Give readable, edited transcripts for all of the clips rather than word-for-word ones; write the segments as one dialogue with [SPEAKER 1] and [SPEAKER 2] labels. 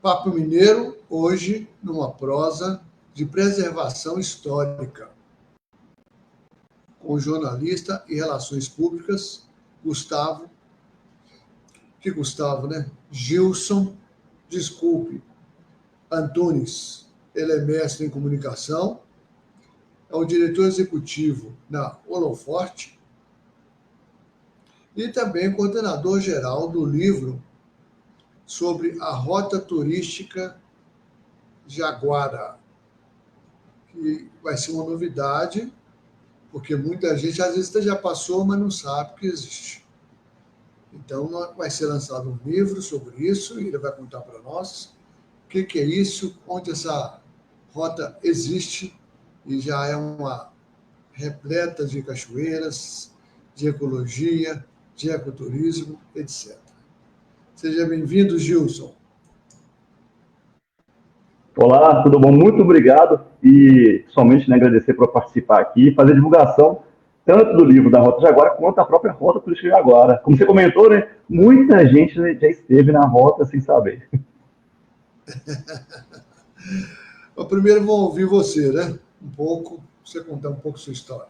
[SPEAKER 1] Papo Mineiro, hoje, numa prosa de preservação histórica, com o jornalista e relações públicas, Gustavo, Gilson, Antunes. Ele é mestre em comunicação, é o diretor executivo na Holoforte e também coordenador geral do livro sobre a Rota Turística Jaguara, que vai ser uma novidade, porque muita gente às vezes já passou, mas não sabe que existe. Então, vai ser lançado um livro sobre isso, e ele vai contar para nós o que é isso, onde essa rota existe, e já é uma repleta de cachoeiras, de ecologia, de ecoturismo, etc. Seja bem-vindo, Gilson.
[SPEAKER 2] Olá, tudo bom? Muito obrigado e somente agradecer por participar aqui e fazer divulgação tanto do livro da Rota Jaguara quanto a própria Rota Turística Jaguara. Como você comentou, né? Muita gente já esteve na rota sem saber.
[SPEAKER 1] Eu primeiro vou ouvir você, né? Você contar um pouco sua história.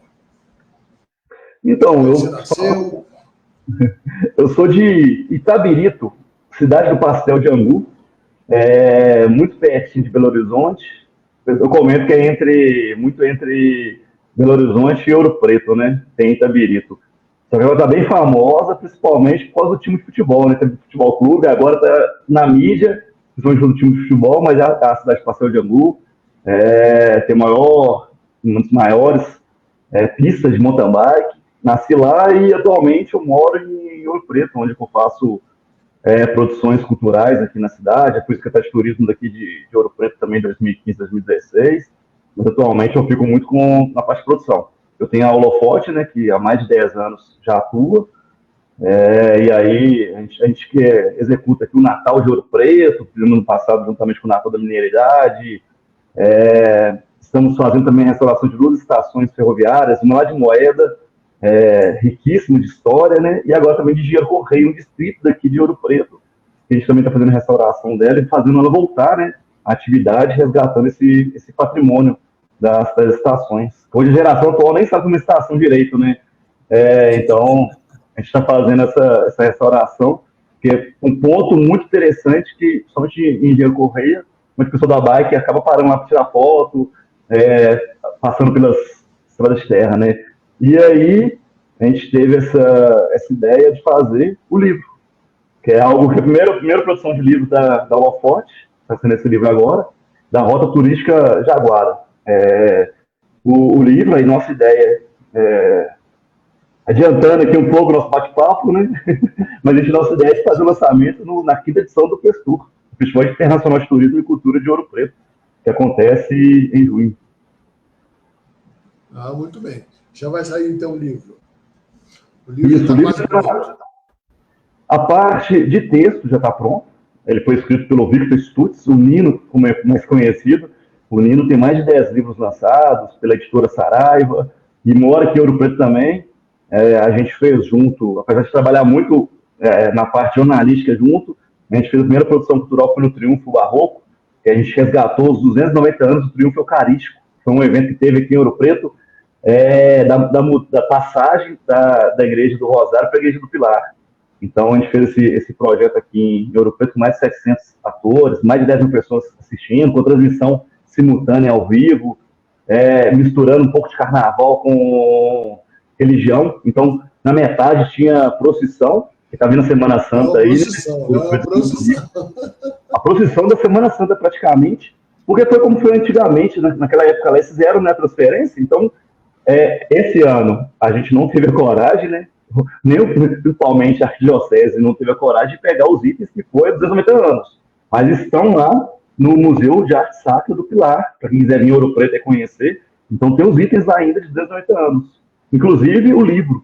[SPEAKER 2] Então,
[SPEAKER 1] você nasceu?
[SPEAKER 2] Eu sou de Itabirito, cidade do Pastel de Angu, muito pertinho de Belo Horizonte. Eu comento que é muito entre Belo Horizonte e Ouro Preto, né? Tem Itabirito. Só que ela está bem famosa, principalmente por causa do time de futebol, né? Tem o futebol clube, agora está na mídia, principalmente do time de futebol, mas a cidade de Pastel de Angu tem uma das maiores pistas de mountain bike. Nasci lá e atualmente eu moro em Ouro Preto, onde eu faço produções culturais aqui na cidade. Fui secretário de turismo daqui de Ouro Preto também em 2015, 2016. Mas atualmente eu fico muito na parte de produção. Eu tenho a Holoforte, né, que há mais de 10 anos já atua. E aí a gente que executa aqui o Natal de Ouro Preto, no ano passado juntamente com o Natal da Mineiridade. Estamos fazendo também a restauração de 2 estações ferroviárias, uma lá de Moeda, riquíssimo de história, né? E agora também de Engenheiro Correia, um distrito daqui de Ouro Preto. A gente também está fazendo a restauração dela e fazendo ela voltar, né? A atividade, resgatando esse patrimônio das estações. Hoje a geração atual nem sabe uma estação direito, né? Então, a gente está fazendo essa restauração, que é um ponto muito interessante que, somente em Engenheiro Correia, muita pessoa da bike acaba parando lá para tirar foto, passando pelas estradas de terra, né? E aí, a gente teve essa ideia de fazer o livro, que é algo que a primeira produção de livro da Holoforte, está sendo esse livro agora, da Rota Turística Jaguara. O livro, aí nossa ideia adiantando aqui um pouco o nosso bate-papo, né? Mas nossa ideia é de fazer o lançamento na 5ª edição do FESTUR, o Festival Internacional de Turismo e Cultura de Ouro Preto, que acontece em junho.
[SPEAKER 1] Muito bem. Já vai sair, então, o livro.
[SPEAKER 2] A parte de texto já está pronta. Ele foi escrito pelo Victor Stutz, o Nino, como é mais conhecido. O Nino tem mais de 10 livros lançados pela editora Saraiva, e mora aqui em Ouro Preto também. A gente fez junto, apesar de trabalhar muito na parte jornalística junto, a gente fez a primeira produção cultural, foi no Triunfo Barroco, que a gente resgatou os 290 anos do Triunfo Eucarístico. Foi um evento que teve aqui em Ouro Preto, da passagem da Igreja do Rosário para a Igreja do Pilar. Então, a gente fez esse projeto aqui em Ouro Preto com mais de 700 atores, mais de 10 mil pessoas assistindo, com transmissão simultânea ao vivo, misturando um pouco de carnaval com religião. Então, na metade tinha procissão, que está vindo a Semana Santa aí. A procissão da Semana Santa, praticamente, porque foi como foi antigamente, né? Naquela época lá, eles fizeram, né, a transferência. Então, esse ano a gente não teve a coragem, né? Principalmente a Arquidiocese não teve a coragem de pegar os itens que foi há 290 anos. Mas estão lá no Museu de Arte Sacra do Pilar, para quem quiser vir em Ouro Preto e conhecer. Então tem os itens ainda de 290 anos. Inclusive o livro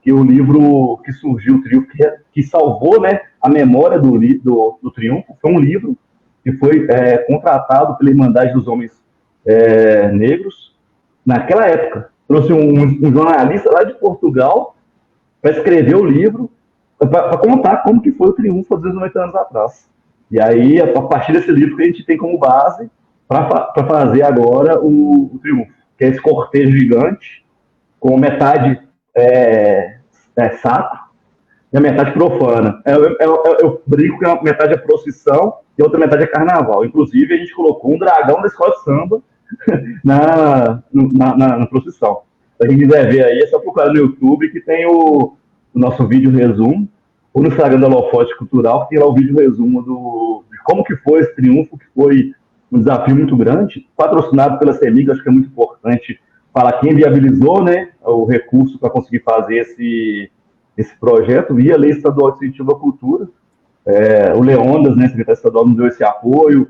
[SPEAKER 2] que surgiu, o Triunfo, que salvou, né, a memória do Triunfo, foi um livro que foi contratado pela Irmandade dos Homens Negros naquela época. Trouxe um jornalista lá de Portugal para escrever o livro, para contar como que foi o Triunfo há 290 anos atrás. E aí, a partir desse livro que a gente tem como base para fazer agora o Triunfo, que é esse cortejo gigante, com metade sacro e a metade profana. Eu brinco que a metade é procissão e a outra metade é carnaval. Inclusive, a gente colocou um dragão da escola de samba na procissão. Se quem quiser ver aí, é só procurar no YouTube que tem o nosso vídeo resumo, ou no Instagram da Holofote Cultural, que tem lá o vídeo resumo de como que foi esse triunfo, que foi um desafio muito grande, patrocinado pela CEMIG. Acho que é muito importante falar quem viabilizou, né, o recurso para conseguir fazer esse projeto via Lei Estadual de Incentivo à Cultura. O Leondas, né, secretário estadual, nos deu esse apoio,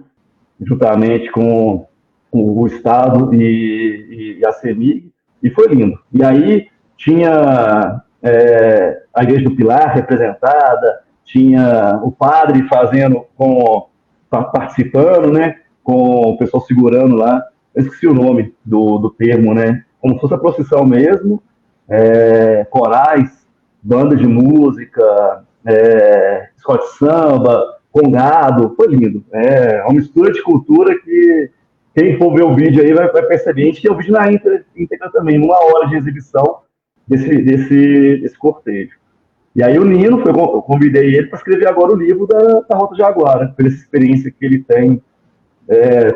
[SPEAKER 2] juntamente com o Estado e a CEMIG, e foi lindo. E aí tinha a Igreja do Pilar representada, tinha o padre participando, né, com o pessoal segurando lá, eu esqueci o nome do termo, né, como se fosse a procissão mesmo, corais, banda de música, escola de samba, congado, foi lindo. É uma mistura de cultura que quem for ver o vídeo aí vai perceber. A gente tem o vídeo na íntegra também, 1 hora de exibição desse cortejo. E aí o Nino, eu convidei ele para escrever agora o livro da Rota Jaguara, pela experiência que ele tem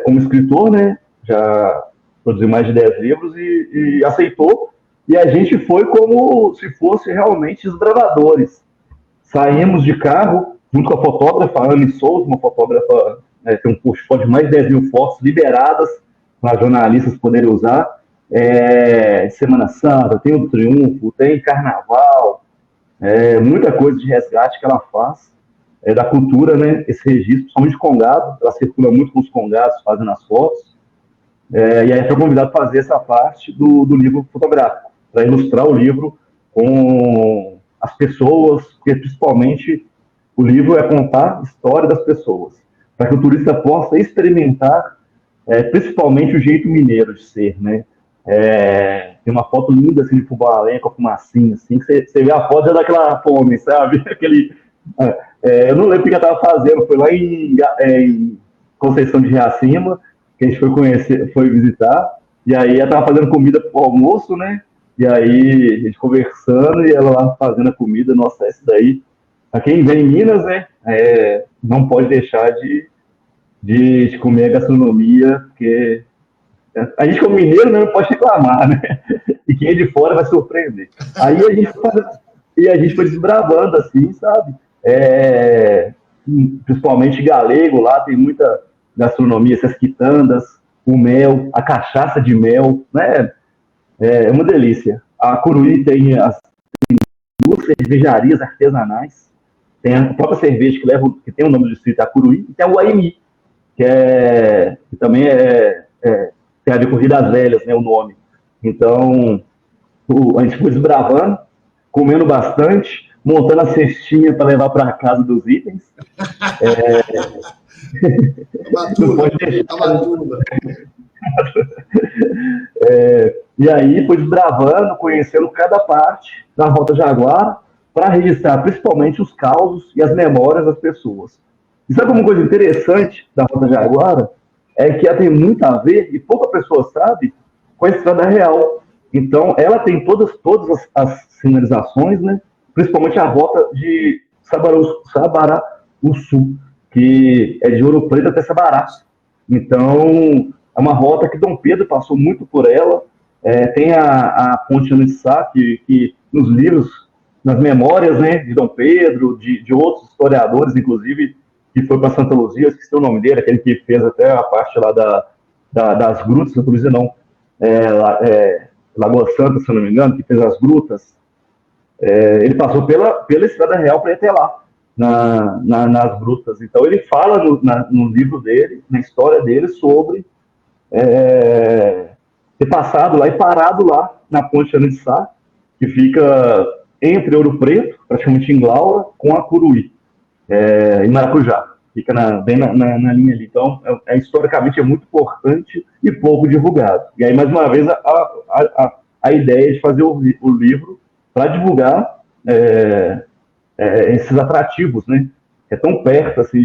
[SPEAKER 2] como escritor, né? Já produziu mais de 10 livros e aceitou. E a gente foi como se fosse realmente os gravadores. Saímos de carro, junto com a fotógrafa Anne Souza, uma fotógrafa tem um portfólio de mais de 10 mil fotos liberadas para jornalistas poderem usar. Semana Santa, tem o Triunfo, tem Carnaval, muita coisa de resgate que ela faz da cultura, né? Esse registro, principalmente congado, ela circula muito com os congados fazendo as fotos. E aí foi convidado a fazer essa parte do livro fotográfico, para ilustrar o livro com as pessoas, porque principalmente o livro é contar a história das pessoas, para que o turista possa experimentar principalmente o jeito mineiro de ser, né? Tem uma foto linda assim de Fubalém com a fumacinha, assim, que você vê a foto já dá aquela fome, sabe? Eu não lembro o que eu estava fazendo, foi lá em Conceição de Reacima, que a gente foi visitar, e aí ela estava fazendo comida para o almoço, né? E aí a gente conversando e ela lá fazendo a comida. Nossa, essa daí, para quem vem em Minas, né? Não pode deixar de comer a gastronomia, porque a gente como mineiro não pode reclamar, né? E quem é de fora vai surpreender. Aí a gente foi desbravando assim, sabe? Principalmente galego, lá tem muita gastronomia, essas quitandas, o mel, a cachaça de mel, né? É uma delícia. A Curuí tem as 2 cervejarias artesanais, tem a própria cerveja que tem o nome do distrito, a Curuí, e tem a Uaimi, que também tem a ver com Vidas Velhas, né, o nome. Então, a gente foi desbravando, comendo bastante, montando a cestinha para levar para casa dos itens. E aí foi desbravando, conhecendo cada parte da Rota Jaguara para registrar principalmente os causos e as memórias das pessoas. E sabe uma coisa interessante da Rota Jaguara? É que ela tem muito a ver, e pouca pessoa sabe, com a Estrada Real. Então, ela tem todas as sinalizações, né? Principalmente a rota de Sabaraú-Sul, que é de Ouro Preto até Sabará. Então, é uma rota que Dom Pedro passou muito por ela. Tem a Ponte Anissá, que nos livros, nas memórias, né, de Dom Pedro, de outros historiadores, inclusive, que foi para Santa Luzia, eu esqueci o nome dele, aquele que fez até a parte lá das grutas, Santa Luzia não, Lagoa Santa, se eu não me engano, que fez as grutas. Ele passou pela Estrada Real para ir até lá, nas grutas. Então ele fala no livro dele, na história dele, sobre ter passado lá e parado lá na Ponte Anissá, que fica entre Ouro Preto, praticamente em Glaura, com a Curuí, em Maracujá. Fica bem na linha ali. Então, historicamente é muito importante e pouco divulgado. E aí, mais uma vez, a ideia de fazer o livro para divulgar esses atrativos, né? é tão perto assim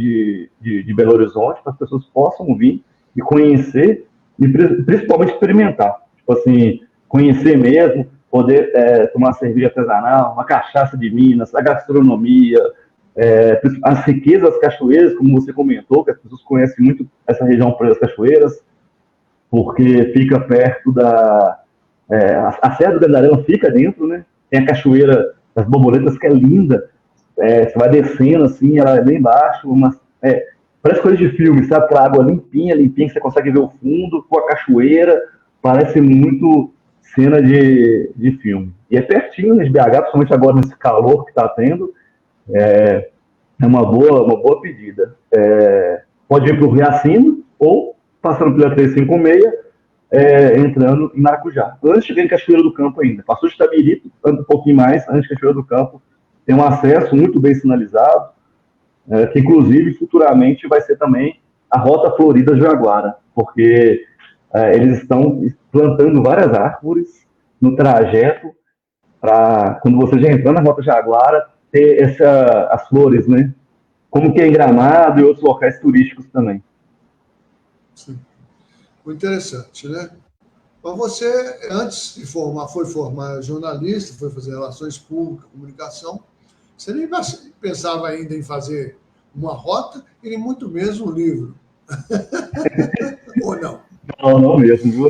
[SPEAKER 2] de Belo Horizonte, para as pessoas possam vir e conhecer e principalmente experimentar. Tipo assim, conhecer mesmo, poder tomar cerveja artesanal, uma cachaça de Minas, a gastronomia, as riquezas das cachoeiras, como você comentou, que as pessoas conhecem muito essa região das cachoeiras, porque fica perto a Serra do Gandarela fica dentro, né? Tem a Cachoeira das Borboletas, que é linda. Você vai descendo, assim, ela é bem baixo, parece coisa de filme, sabe? Aquela água limpinha, limpinha, que você consegue ver o fundo, com a cachoeira, parece muito cena de filme. E é pertinho, né, de BH, principalmente agora nesse calor que está tendo, é uma boa pedida. Pode ir para o Riacino, ou passando pela 356, entrando em Maracujá. Antes de chegar em Cachoeira do Campo ainda. Passou de Itabirito, anda um pouquinho mais, antes de Cachoeira do Campo, tem um acesso muito bem sinalizado, que inclusive futuramente vai ser também a Rota Florida Jaguara, porque eles estão plantando várias árvores no trajeto para, quando você já entrar na Rota Jaguara, ter as flores, né? Como que é em Gramado e outros locais turísticos também.
[SPEAKER 1] Sim. Muito interessante, né? Mas você, antes de foi formar jornalista, foi fazer relações públicas, comunicação, você nem pensava ainda em fazer uma rota e nem muito menos um livro. Ou não?
[SPEAKER 2] Não mesmo.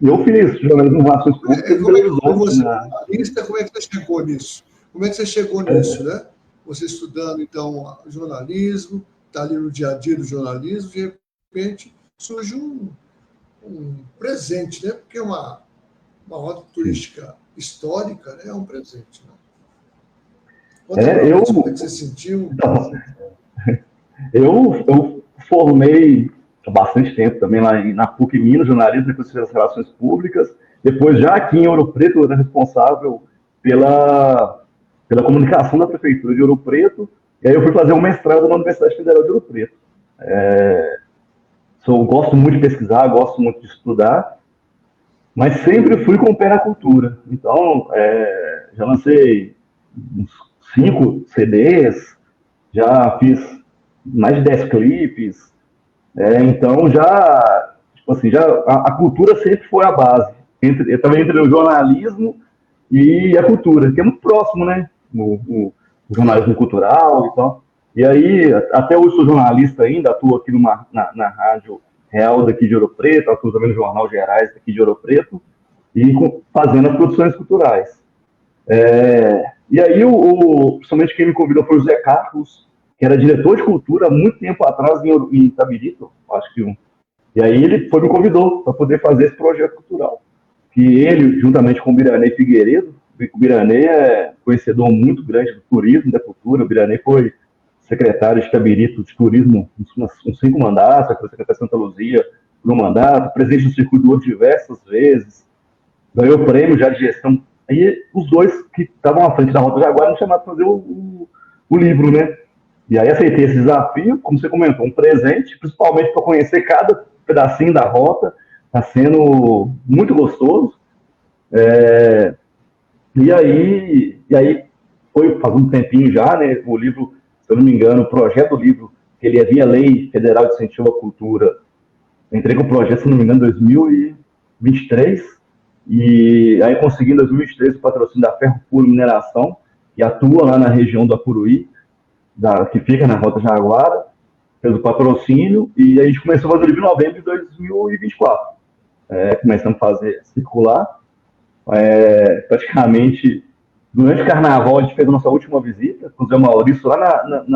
[SPEAKER 2] Eu fiz jornalismo em relações públicas em Belo Horizonte.
[SPEAKER 1] Jornalista, como é que você chegou nisso? Como é que você chegou nisso, né? Você estudando, então, jornalismo, está ali no dia a dia do jornalismo, de repente surge um presente, né? Porque uma rota turística histórica, né? É um presente, né? Conta pra nós, como é que você sentiu?
[SPEAKER 2] Eu formei há bastante tempo também lá na PUC Minas, jornalismo, depois fiz as relações públicas. Depois, já aqui em Ouro Preto, eu era responsável pela comunicação da Prefeitura de Ouro Preto. E aí eu fui fazer um mestrado na Universidade Federal de Ouro Preto. Gosto muito de pesquisar, gosto muito de estudar, mas sempre fui com o pé na cultura. Então, já lancei uns 5 CDs, já fiz mais de 10 clipes, então tipo assim, a cultura sempre foi a base, também entre o jornalismo e a cultura, que é muito próximo, né? O jornalismo cultural e tal. E aí, até hoje sou jornalista ainda, atuo aqui na Rádio Real daqui de Ouro Preto, atuo também no Jornal Gerais daqui de Ouro Preto, e fazendo as produções culturais. E aí, principalmente quem me convidou foi o Zé Carlos, que era diretor de cultura há muito tempo atrás em Itabirito, acho que E aí ele me convidou para poder fazer esse projeto cultural. Que ele, juntamente com o Biranei Figueiredo, o Biranei é conhecedor muito grande do turismo, da cultura. O Biranei foi secretário de Itabirito de turismo uns 5 mandatos, foi secretário de Santa Luzia por um mandato, presidente do Circuito do Ouro diversas vezes, ganhou prêmio já de gestão. Aí os dois que estavam à frente da Rota Jaguara me chamaram para fazer o livro, né? E aí aceitei esse desafio, como você comentou, um presente, principalmente para conhecer cada pedacinho da rota. Está sendo muito gostoso. E aí foi faz um tempinho já, né? O livro, se eu não me engano, o projeto do livro, que ele havia Lei Federal de Incentivo à Cultura, eu entrei com o projeto, se não me engano, em 2023, e aí consegui em 2023 o patrocínio da Ferro Puro Mineração, que atua lá na região do Apuruí, que fica na Rota Jaguara, fez o patrocínio, e a gente começou a fazer o livro em novembro de 2024. Começamos a fazer circular. Praticamente, durante o carnaval, a gente fez a nossa última visita com o Zé Maurício, lá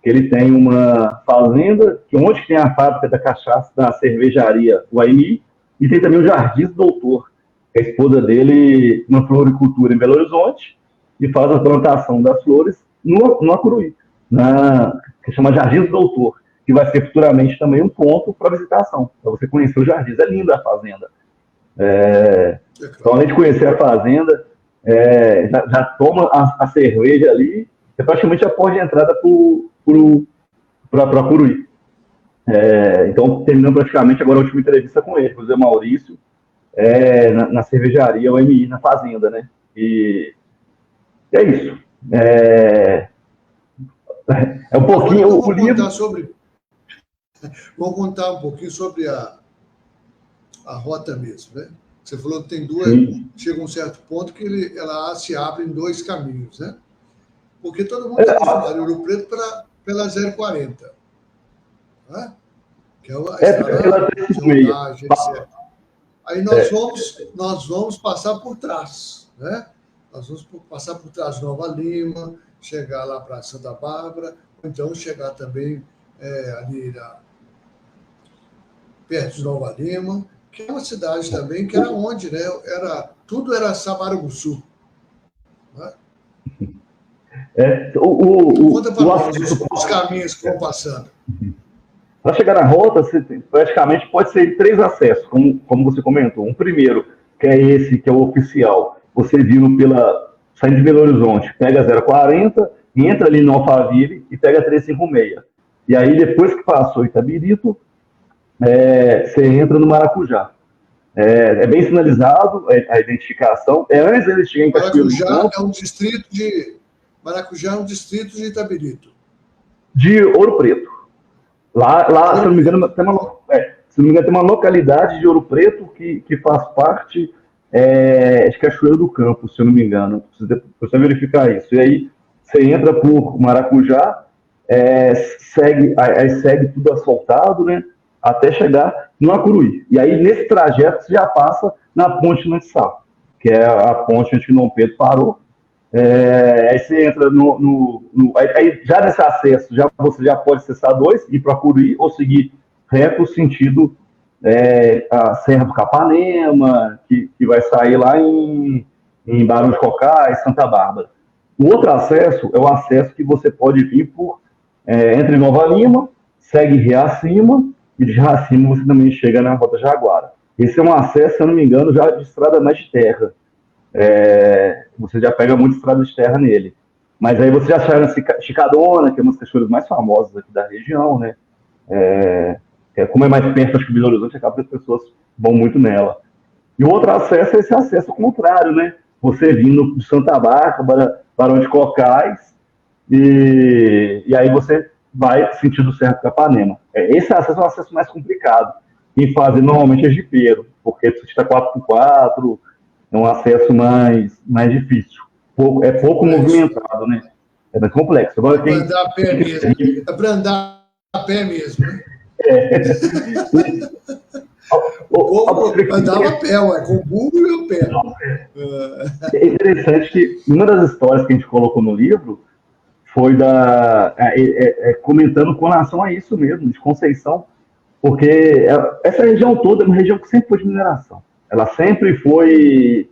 [SPEAKER 2] que ele tem uma fazenda, onde tem a fábrica da cachaça, da cervejaria Guaimi, e tem também o Jardins do Doutor, que a esposa dele, uma floricultura em Belo Horizonte, e faz a plantação das flores no Acuruí, que chama Jardins do Doutor, que vai ser futuramente também um ponto para visitação, para você conhecer o Jardins. É linda a fazenda. Então, além de conhecer a fazenda, já toma a cerveja ali, é praticamente a porta de entrada para Acuruí. Então, terminando praticamente agora a última entrevista com ele, com o Zé Maurício, na cervejaria UMI, na fazenda, né? E é isso. É um pouquinho o livro.
[SPEAKER 1] Vou contar um pouquinho sobre a rota mesmo, né? Você falou que tem duas, chega um certo ponto que ela se abre em dois caminhos, né? Porque todo mundo está acostumado em Ouro Preto pela 040, né? Que é a estrada de rodagem, etc. Aí nós vamos passar por trás, né? Nós vamos passar por trás de Nova Lima, chegar lá para Santa Bárbara, ou então chegar também ali perto de Nova Lima, que é uma cidade também que era onde, né? Tudo era Samaruguçu. Né? Conta para nós os caminhos que vão passando.
[SPEAKER 2] Para chegar na rota, você praticamente pode ser 3 acessos, como você comentou. Um primeiro, que é esse, que é o oficial. Você vindo saindo de Belo Horizonte, pega a 040, entra ali no Alphaville e pega a 356. E aí, depois que passou Itabirito, você entra no Maracujá. É bem sinalizado a identificação. Antes eles chegarem em Cachoeiro do Campo.
[SPEAKER 1] Maracujá é um distrito de Itabirito.
[SPEAKER 2] De Ouro Preto. Lá se não me engano, tem uma localidade de Ouro Preto que faz parte de Cachoeiro do Campo, se eu não me engano. Precisa verificar isso. E aí você entra por Maracujá, segue tudo asfaltado, né? Até chegar no Acuruí. E aí, nesse trajeto, você já passa na Ponte Notiçal, que é a ponte onde o Dom Pedro parou. Aí você entra aí já nesse acesso, você já pode acessar 2, ir para Acuruí, ou seguir reto sentido a Serra do Capanema, que vai sair lá em Barão de Cocais, Santa Bárbara. O outro acesso é o acesso que você pode vir entre Nova Lima, segue Riacima, e de Riacima você também chega na Rota Jaguara. Esse é um acesso, se eu não me engano, já de estrada mais de terra. Você já pega muita estrada de terra nele. Mas aí você já sai na Chicadona, que é uma das cachoeiras mais famosas aqui da região, né? Como é mais perto de Belo Horizonte, acaba que as pessoas vão muito nela. E o outro acesso é esse acesso contrário, né? Você vindo de Santa Bárbara, Barão de Cocais, e aí você vai sentido Serra do Capanema. Esse acesso é um acesso mais complicado. Quem faz normalmente é jipeiro, porque você está 4x4, é um acesso mais difícil. Pouco movimentado, né? É mais complexo. Agora tem...
[SPEAKER 1] andar a pé mesmo. É para andar a pé mesmo, né? O povo andava a pé, com o burro e o pé.
[SPEAKER 2] É interessante que uma das histórias que a gente colocou no livro foi comentando com relação a isso mesmo, de Conceição, porque essa região toda é uma região que sempre foi de mineração. Ela sempre foi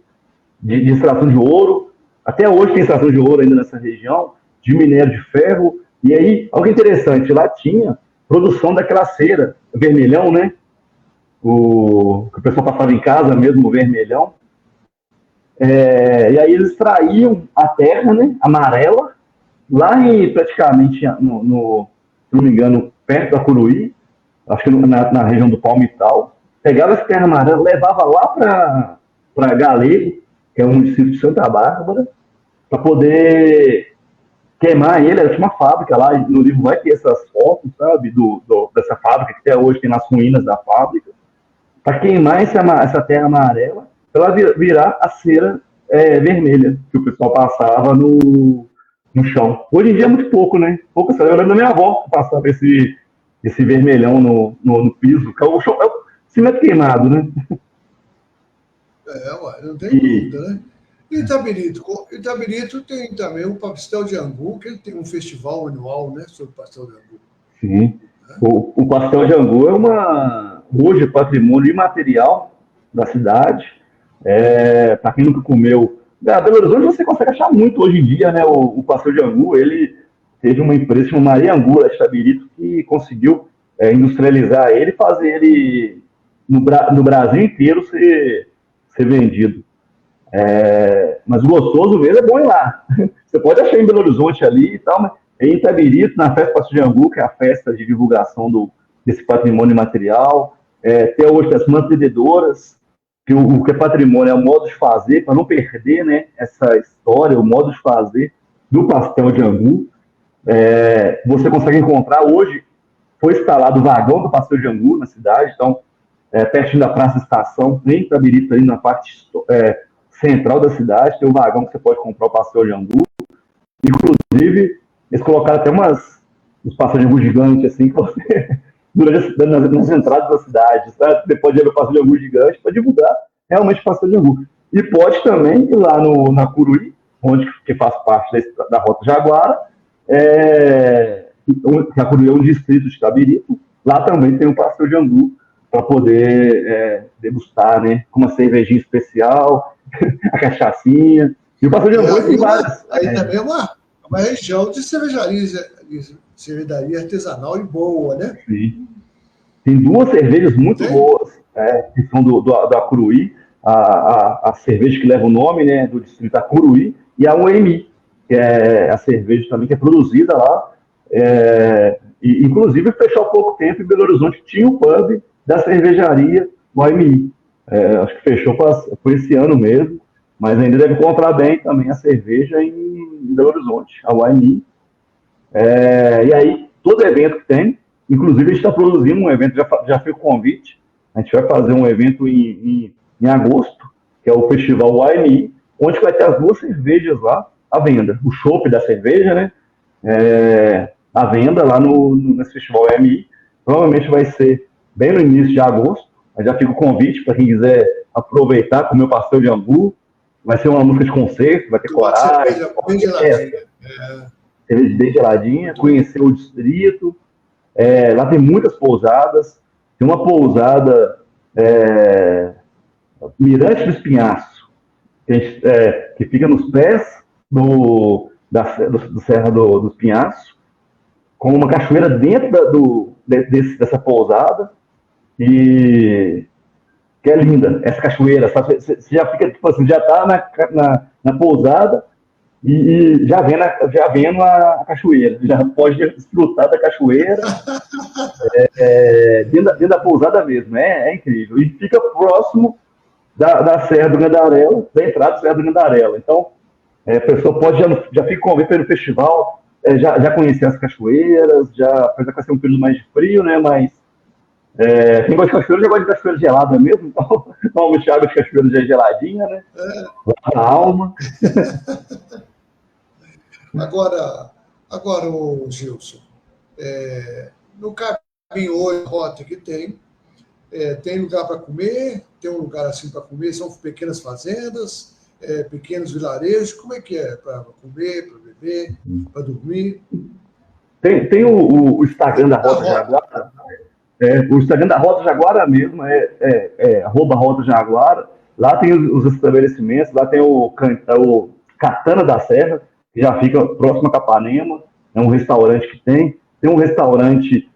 [SPEAKER 2] de extração de ouro, até hoje tem extração de ouro ainda nessa região, de minério de ferro, e aí, algo interessante, lá tinha produção daquela cera, vermelhão, né? Que o pessoal passava em casa mesmo, o vermelhão. E aí eles extraíam a terra, né, amarela, lá praticamente, se não me engano, perto da Curuí, acho que na região do Palmital, pegava essa terra amarela, levava lá para Galego, que é um município de Santa Bárbara, para poder queimar ele. Tinha uma fábrica lá, no livro vai ter essas fotos, sabe, dessa fábrica, que até hoje tem nas ruínas da fábrica, para queimar essa terra amarela, para ela virar a cera vermelha, que o pessoal passava no chão. Hoje em dia é muito pouco, né? Pouco, eu lembro da minha avó que passava esse vermelhão no piso, que é o cimento queimado, né?
[SPEAKER 1] Não tem dúvida, né? E Itabirito tem também o Pastel de Angu, que ele tem um festival anual, né, sobre o Pastel de Angu.
[SPEAKER 2] Sim. O Pastel de Angu hoje patrimônio imaterial da cidade. Para quem nunca comeu, Belo Horizonte você consegue achar muito hoje em dia, né? O Pastel de Angu, ele teve uma empresa chamada Maria Angu, da Itabirito, que conseguiu industrializar ele e fazer ele no Brasil inteiro ser vendido. Mas o gostoso mesmo é bom ir lá. Você pode achar em Belo Horizonte ali e tal, mas em Itabirito, na festa Pastel de Angu, que é a festa de divulgação desse patrimônio imaterial, até hoje as mantenedoras, que o que é patrimônio é o modo de fazer, para não perder, né, essa história, o modo de fazer do Pastel de Angu. você consegue encontrar hoje, foi instalado o vagão do Passeio de Angu na cidade, então, pertinho da Praça Estação, em Itabirito, ali na parte central da cidade, tem um vagão que você pode comprar o Passeio de Angu. Inclusive, eles colocaram até uns passeios de Angu gigante, assim, que você, nas entradas da cidade, sabe? Você pode ir no Passeio de Angu gigante para divulgar realmente o Passeio de Angu. E pode também ir lá na Curuí, que faz parte da Rota Jaguara, a Curuí é um distrito de Itabirito, lá também tem um Passeio de Angu para poder degustar, né? Com uma cervejinha especial, a cachaçinha. E o Passeio de Angu tem várias.
[SPEAKER 1] Aí também é uma região de cervejaria artesanal e boa, né?
[SPEAKER 2] Sim. Tem duas cervejas muito boas, que são da Curuí, a cerveja que leva o nome, né, do distrito da Curuí, e a UMI, que é a cerveja também que é produzida lá. E, inclusive, fechou há pouco tempo em Belo Horizonte, tinha um pub da cervejaria UMI. Acho que fechou foi esse ano mesmo, mas ainda deve encontrar bem também a cerveja em Belo Horizonte, a UMI. E aí, todo evento que tem, inclusive a gente está produzindo um evento, já foi o convite, a gente vai fazer um evento em agosto, que é o Festival UMI, onde vai ter as duas cervejas lá à venda. O chopp da cerveja, né? À venda lá nesse Festival UMI. Provavelmente vai ser bem no início de agosto. Aí já fica o convite para quem quiser aproveitar, comer o pastel de angu. Vai ser uma música de concerto, vai ter coragem.
[SPEAKER 1] Cerveja bem geladinha.
[SPEAKER 2] Cerveja bem geladinha, conhecer o distrito. Lá tem muitas pousadas. Tem uma pousada Mirante do Espinhaço, que fica nos pés do Serra do Espinhaço, com uma cachoeira dentro dessa pousada, e que é linda, essa cachoeira, sabe? Você já fica, tipo assim, já tá na pousada e já vendo a cachoeira, já pode desfrutar da cachoeira dentro da pousada mesmo, é incrível, e fica próximo da Serra do Gandarela, da entrada da Serra do Gandarela. Então, a pessoa pode já fica convite pelo festival, já conhecer as cachoeiras, apesar que vai ser um período mais de frio, né? Mas quem gosta de cachoeira já gosta de cachoeira gelada mesmo, então normalmente a água de cachoeira já é geladinha, né? Lá na alma.
[SPEAKER 1] Agora, o Gilson, no caminho hoje, a rota que tem lugar para comer, tem um lugar assim para comer, são pequenas fazendas, pequenos vilarejos, como é que é para comer, para beber, para dormir?
[SPEAKER 2] Tem o Instagram da Rota Jaguara, o Instagram da Rota Jaguara mesmo, @Rota Jaguara, lá tem os estabelecimentos, lá tem o Catana da Serra, que já fica próximo a Capanema, é um restaurante que tem um restaurante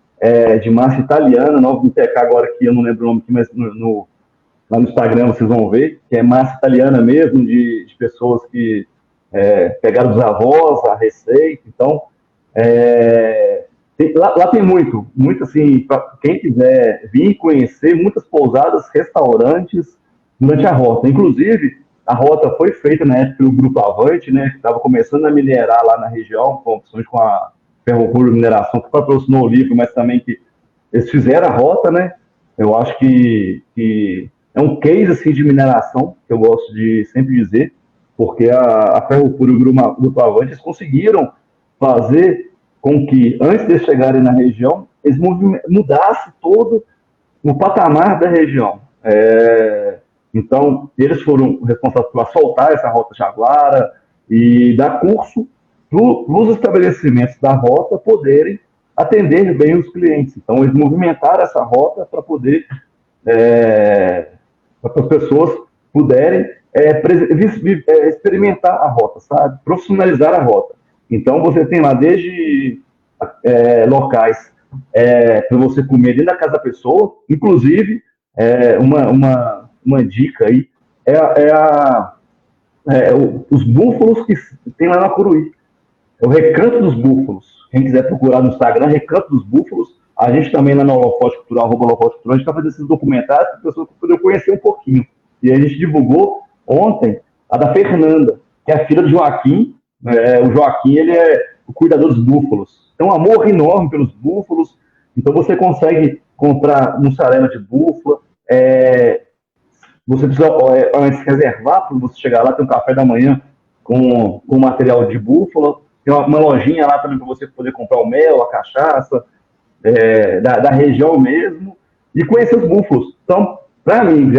[SPEAKER 2] de massa italiana, não vou pecar agora aqui, eu não lembro o nome aqui, mas lá no Instagram vocês vão ver, que é massa italiana mesmo, de pessoas que pegaram dos avós a receita. Então, lá tem muito assim, para quem quiser vir conhecer, muitas pousadas, restaurantes durante a rota. Inclusive, a rota foi feita na época pelo Grupo Avante, né, que estava começando a minerar lá na região, principalmente com a Ferrocuro Mineração, que patrocinou o livro, mas também que eles fizeram a rota, né? Eu acho que é um case assim, de mineração, que eu gosto de sempre dizer, porque a Ferrocuro e o Grupo Avante eles conseguiram fazer com que, antes de chegarem na região, eles mudassem todo o patamar da região. Então, eles foram responsáveis por soltar essa Rota Jaguara e dar curso para os estabelecimentos da rota poderem atender bem os clientes. Então, eles movimentaram essa rota para poder, para as pessoas puderem experimentar a rota, sabe? Profissionalizar a rota. Então, você tem lá desde locais para você comer dentro da casa da pessoa, inclusive, uma dica aí, os búfalos que tem lá na Curuí. É o Recanto dos Búfalos. Quem quiser procurar no Instagram, Recanto dos Búfalos. A gente também lá no Holofote Cultural, @Holofote Cultural, a gente está fazendo esses documentários para as pessoas poderem conhecer um pouquinho. E a gente divulgou ontem a da Fernanda, que é a filha do Joaquim. O Joaquim, ele é o cuidador dos búfalos. tem um amor enorme pelos búfalos, então você consegue comprar mussarela de búfala, você precisa antes reservar para você chegar lá, tem um café da manhã com material de búfala, tem uma lojinha lá também para você poder comprar o mel, a cachaça, da região mesmo, e conhecer os búfalos. Então, para mim,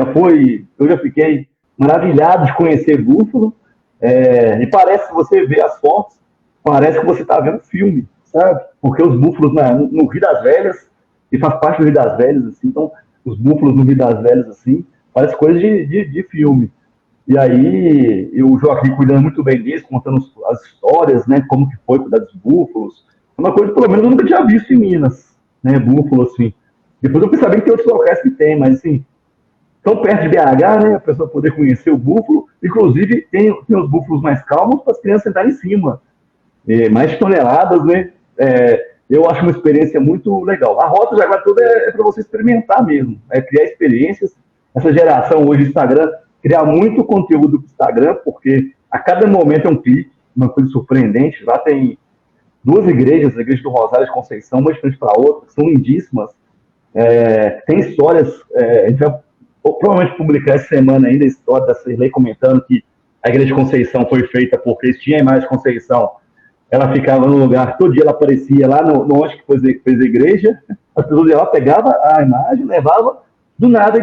[SPEAKER 2] eu já fiquei maravilhado de conhecer búfalo, e parece que você vê as fotos, parece que você está vendo filme, sabe? Porque os búfalos no Rio das Velhas, e faz parte do Rio das Velhas, assim, então os búfalos no Rio das Velhas, assim, parece coisa de filme. E aí, o Joaquim cuidando muito bem disso, contando as histórias, né, como que foi cuidar dos búfalos. Uma coisa que, pelo menos, eu nunca tinha visto em Minas, né, búfalo, assim. Depois eu fui saber que tem outros locais que tem, mas, assim, tão perto de BH, né, a pessoa poder conhecer o búfalo. Inclusive, tem os búfalos mais calmos para as crianças sentarem em cima. Mais toneladas, né? Eu acho uma experiência muito legal. A Rota Jaguar toda é para você experimentar mesmo, criar experiências. Essa geração hoje, Instagram, criar muito conteúdo para o Instagram, porque a cada momento é um clique, uma coisa surpreendente. Lá tem 2 igrejas, a Igreja do Rosário de Conceição, uma de frente para a outra, que são lindíssimas. Tem histórias, a gente vai provavelmente publicar essa semana ainda a história da Cirlei comentando que a Igreja de Conceição foi feita porque eles tinham a imagem de Conceição. Ela ficava no lugar, todo dia ela aparecia lá onde que fez a igreja, as pessoas iam lá, pegavam a imagem, levava, do nada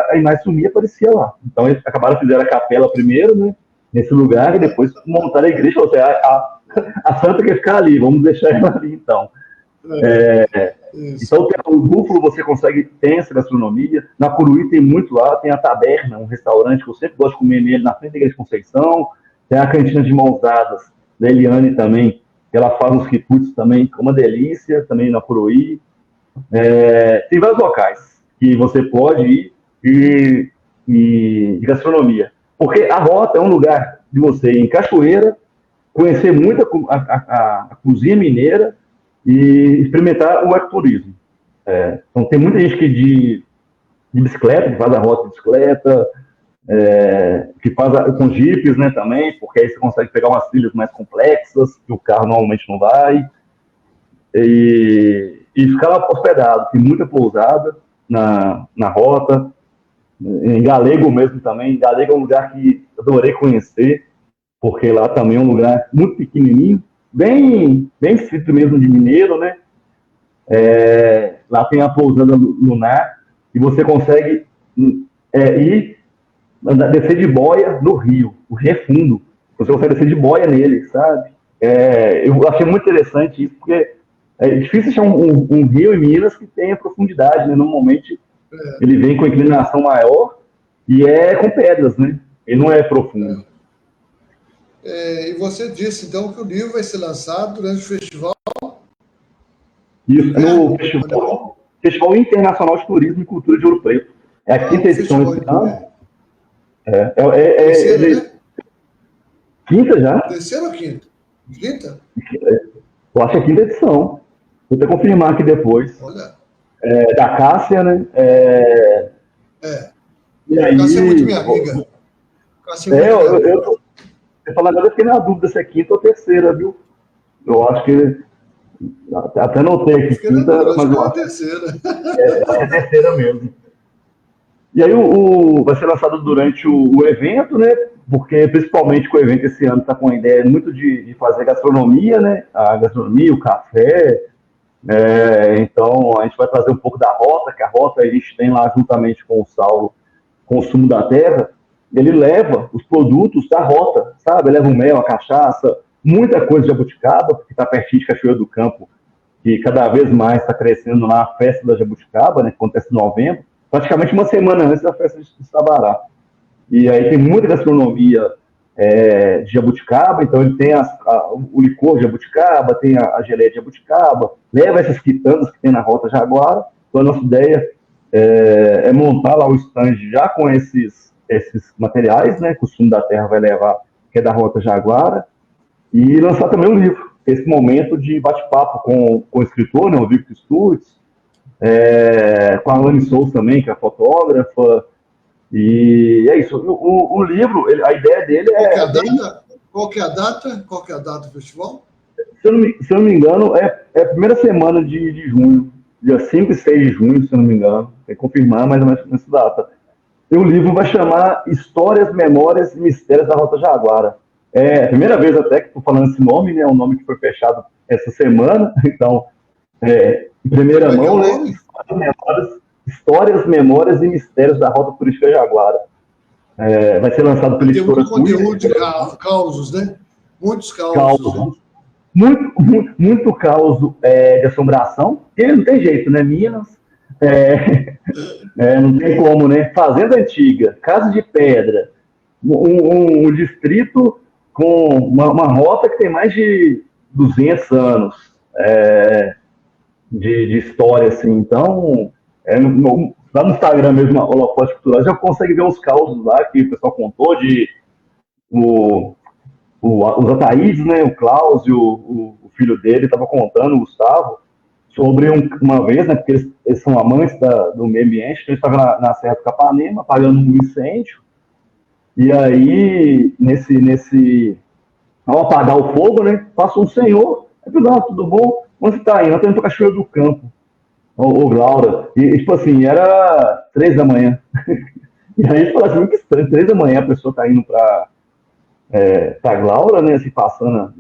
[SPEAKER 2] a imagem sumia e aparecia lá. Então eles fizeram a capela primeiro, né, nesse lugar, e depois montaram a igreja, ou seja, a santa quer ficar ali, vamos deixar ela ali então. Então o búfalo você tem essa gastronomia, na Curuí tem muito lá, tem a Taberna, um restaurante que eu sempre gosto de comer nele, na frente da Igreja de Conceição, tem a Cantina de Mãos Dadas, da Eliane também, que ela faz uns quitutes também, uma delícia, também na Curuí. Tem vários locais que você pode ir de gastronomia. Porque a Rota é um lugar de você ir em cachoeira, conhecer muito a cozinha mineira e experimentar o ecoturismo. Então tem muita gente que de bicicleta, que faz a rota de bicicleta, que faz com jipes, né, também, porque aí você consegue pegar umas trilhas mais complexas, que o carro normalmente não vai, e ficar lá hospedado. Tem muita pousada na rota, em Galego mesmo também. Galego é um lugar que adorei conhecer, porque lá também é um lugar muito pequenininho, bem escrito mesmo de mineiro, né? Lá tem a pousada lunar, e você consegue descer de boia no rio. O rio é fundo. Você consegue descer de boia nele, sabe? Eu achei muito interessante isso, porque é difícil achar um rio em Minas que tenha profundidade, né? Normalmente ele vem com inclinação maior e com pedras, né? Ele não é profundo.
[SPEAKER 1] E você disse, então, que o livro vai ser lançado durante o festival?
[SPEAKER 2] Isso, no Festival Internacional de Turismo e Cultura de Ouro Preto. É a quinta edição esse ano.
[SPEAKER 1] Terceira, né?
[SPEAKER 2] Quinta já?
[SPEAKER 1] Terceira ou quinta? Quinta?
[SPEAKER 2] Eu acho que é quinta edição. Vou até confirmar aqui depois.
[SPEAKER 1] Olha.
[SPEAKER 2] Da Cássia, né?
[SPEAKER 1] E aí, Cássia é muito minha amiga.
[SPEAKER 2] Eu falando agora, eu fiquei na dúvida se é quinta ou terceira, viu? Eu acho que até notei aqui quinta, mas eu acho que é terceira. É terceira mesmo. E aí vai ser lançado durante o evento, né? Porque principalmente com o evento esse ano está com a ideia muito de fazer gastronomia, né? A gastronomia, o café. Então a gente vai trazer um pouco da rota, que a rota a gente tem lá juntamente com o Saulo, Consumo da Terra. Ele leva os produtos da rota, sabe? Leva o mel, a cachaça, muita coisa de jabuticaba, porque está pertinho de Cachoeira do Campo, que cada vez mais está crescendo lá a festa da jabuticaba, né? Que acontece em novembro. Praticamente uma semana antes da festa de Sabará. E aí tem muita gastronomia de jabuticaba, então ele tem o licor de jabuticaba, tem a geleia de jabuticaba, leva essas quitandas que tem na Rota Jaguara. Então a nossa ideia é montar lá o stand já com esses materiais, né, que o Consumo da Terra vai levar, que é da Rota Jaguara, e lançar também um livro, esse momento de bate-papo com o escritor, né, o Victor Sturz, com a Alane Souza também, que é fotógrafa, e é isso. O livro, a ideia dele
[SPEAKER 1] Qual que é a data? Qual que é a data do festival?
[SPEAKER 2] se eu não me engano, é a primeira semana de junho, dia 5 e 6 de junho, se eu não me engano, tem que confirmar mais ou menos nessa data. E o livro vai chamar Histórias, Memórias e Mistérios da Rota Jaguara. É a primeira vez até que estou falando esse nome, né? É um nome que foi fechado essa semana, então, em primeira mão, né? Histórias, Memórias e Mistérios da Rota Turística Jaguara. Vai ser lançado pela editora
[SPEAKER 1] Tem muito conteúdo de causos, né? Muitos causos.
[SPEAKER 2] Causos. Muito caos de assombração, porque não tem jeito, né? Minas, não tem como, né? Fazenda antiga, casa de pedra, um distrito com uma rota que tem mais de 200 anos de história, assim. Então, lá no Instagram mesmo, Holofote Cultural, já consegue ver uns causos lá que o pessoal contou os Ataídes, né, o Klaus e o filho dele estava contando, o Gustavo, sobre uma vez, né, porque eles são amantes do meio ambiente, então eles estavam na Serra do Capanema, apagando um incêndio, e aí, ao apagar o fogo, né, passou um senhor, eu falei, tudo bom? Onde você está indo? Eu estou indo para Cachoeira do Campo, ô Glaura, e tipo assim, era 3 da manhã, e aí ele falou assim, que estranho, 3 da manhã a pessoa está indo para Glaura, né, assim, passando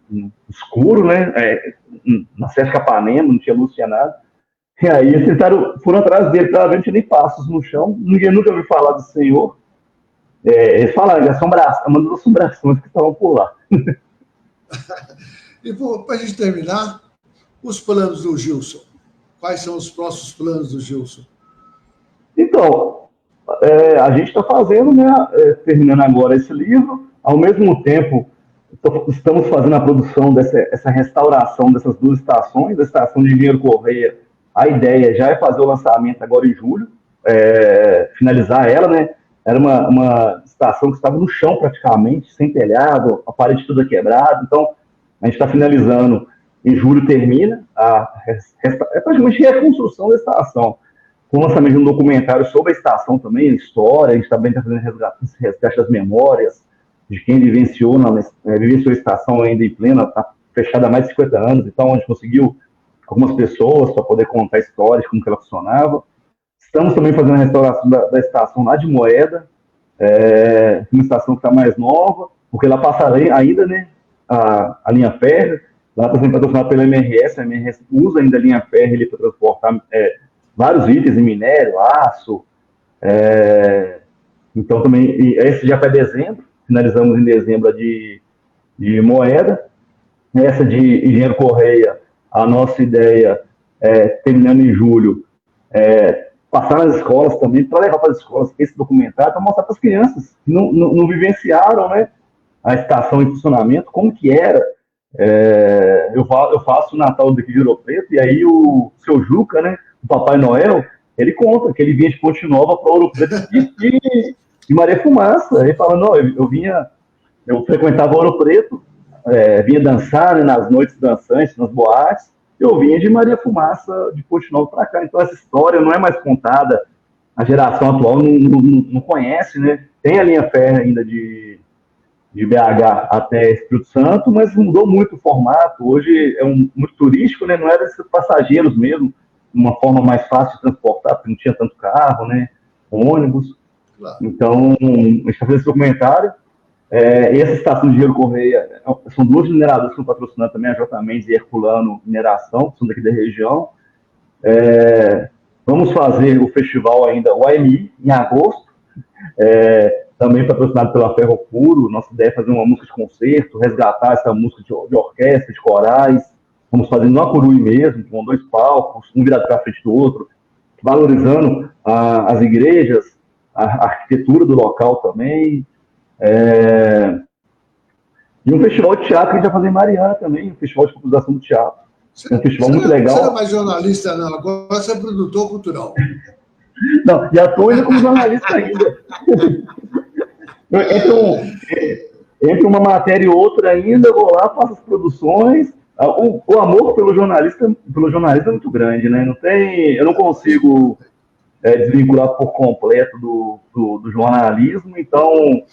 [SPEAKER 2] no escuro, né, na Serra de Capanema, não tinha luz, não tinha nada. E aí eles foram atrás dele, para ver, não tinha nem passos no chão, ninguém nunca ouviu falar do senhor. Eles falaram de uma das assombrações que estavam por lá.
[SPEAKER 1] E para a gente terminar, os planos do Gilson. Quais são os próximos planos do Gilson?
[SPEAKER 2] Então, a gente está fazendo, né, terminando agora esse livro. Ao mesmo tempo, estamos fazendo a produção essa restauração dessas 2 estações, a estação de Engenheiro Correia. A ideia já é fazer o lançamento agora em julho, finalizar ela, né? Era uma estação que estava no chão praticamente, sem telhado, a parede toda quebrada. Então, a gente está finalizando, em julho termina, praticamente a reconstrução da estação. Com o lançamento de um documentário sobre a estação também, a história, a gente também está fazendo resgate das memórias, de quem vivenciou a estação ainda em plena, está fechada há mais de 50 anos, então a gente conseguiu algumas pessoas para poder contar histórias, como que ela funcionava. Estamos também fazendo a restauração da estação lá de Moeda, uma estação que está mais nova, porque lá passa ainda, né, a linha férrea, lá está sendo patrocinada pela MRS, a MRS usa ainda a linha férrea para transportar vários itens em minério, aço, então também, esse já para dezembro, finalizamos em dezembro a de Moeda. Essa de Engenheiro Correia, a nossa ideia terminando em julho, passar nas escolas também, para levar para as escolas esse documentário, para mostrar para as crianças que não vivenciaram, né, a estação em funcionamento, como que era. Eu faço o Natal daqui de Ouro Preto, e aí o seu Juca, né, o Papai Noel, ele conta que ele vinha de Ponte Nova para Ouro Preto de Maria Fumaça. Ele fala, não, eu frequentava Ouro Preto, vinha dançar, né, nas noites dançantes, nas boates, eu vinha de Maria Fumaça, de Ponte Nova para cá. Então essa história não é mais contada, a geração atual não conhece, né? Tem a linha férrea ainda de BH até Espírito Santo, mas mudou muito o formato. Hoje é muito turístico, né? Não era esses passageiros mesmo, uma forma mais fácil de transportar, porque não tinha tanto carro, né? Ônibus. Claro. Então, a gente está fazendo esse documentário. Essa estação de Engenheiro Correia, são 2 mineradoras que estão patrocinando também, a J. Mendes e Herculano Mineração, que são daqui da região. Vamos fazer o festival ainda, o AMI, em agosto, também patrocinado pela Ferro Puro. Nossa ideia é fazer uma música de concerto, resgatar essa música de orquestra, de corais. Vamos fazer no Acuruí mesmo, com 2 palcos, um virado para frente do outro, valorizando as igrejas, a arquitetura do local também. E um festival de teatro que a gente vai fazer em Mariana também, um festival de popularização do teatro. É um festival muito legal.
[SPEAKER 1] Você não é mais jornalista, não. Agora você é produtor cultural.
[SPEAKER 2] Não, já estou indo como jornalista ainda. Entre uma matéria e outra ainda, eu vou lá, faço as produções. O amor pelo jornalista é muito grande, né? Eu não consigo desvincular por completo do jornalismo. Então,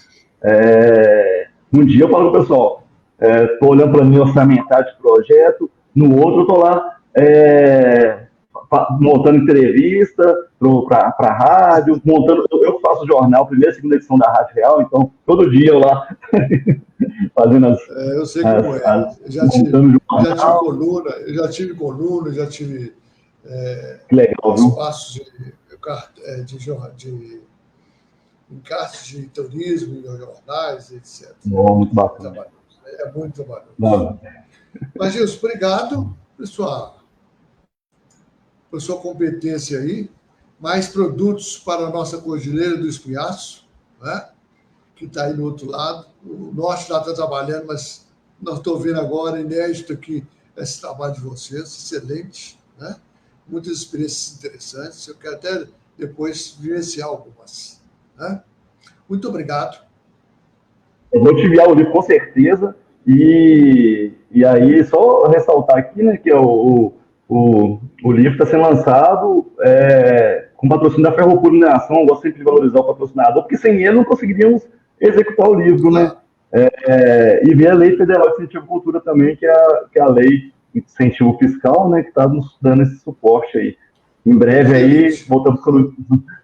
[SPEAKER 2] um dia eu falo pro pessoal, estou olhando para mim orçamentário de projeto, no outro eu estou lá montando entrevista para a rádio, montando, eu faço jornal, primeira e segunda edição da Rádio Real, então todo dia eu lá fazendo
[SPEAKER 1] eu sei como é. Eu já tive coluna, já tive
[SPEAKER 2] legal,
[SPEAKER 1] espaços de encartes de turismo em jornais, etc.
[SPEAKER 2] Muito bacana.
[SPEAKER 1] É muito trabalhoso.
[SPEAKER 2] Não.
[SPEAKER 1] Mas, Gilson, obrigado por sua competência aí. Mais produtos para a nossa Cordilheira do Espinhaço, né? Que está aí do outro lado. O norte lá está trabalhando, mas nós estou vendo agora, inédito aqui, esse trabalho de vocês, excelente, né? Muitas experiências interessantes. Eu quero até depois vivenciar algumas. Né? Muito obrigado.
[SPEAKER 2] Eu vou te enviar o livro com certeza. E aí, só ressaltar aqui, né, que o livro está sendo lançado com patrocínio da Ferropur Mineração. Eu gosto sempre de valorizar o patrocinador, porque sem ele não conseguiríamos executar o livro, né? E ver a Lei Federal de Incentivo à Cultura também, que é a Lei de Incentivo Fiscal, né, que está nos dando esse suporte aí. Em breve aí, voltamos com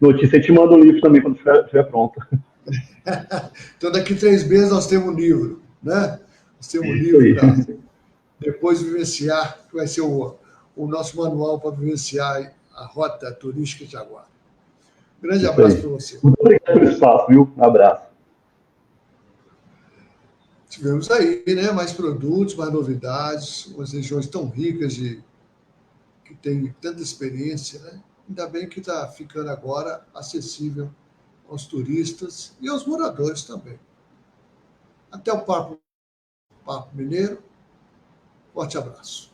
[SPEAKER 2] notícia. Eu te mando o livro também quando estiver pronto.
[SPEAKER 1] Então, daqui 3 meses nós temos um livro, né? Nós temos um livro para depois vivenciar, que vai ser o nosso manual para vivenciar a rota turística de Jaguara. Grande abraço para você.
[SPEAKER 2] Muito obrigado pelo espaço, viu? Um abraço.
[SPEAKER 1] Tivemos aí, né? Mais produtos, mais novidades, umas regiões tão ricas que tem tanta experiência, né? Ainda bem que está ficando agora acessível aos turistas e aos moradores também. Até o Papo Mineiro. Forte abraço.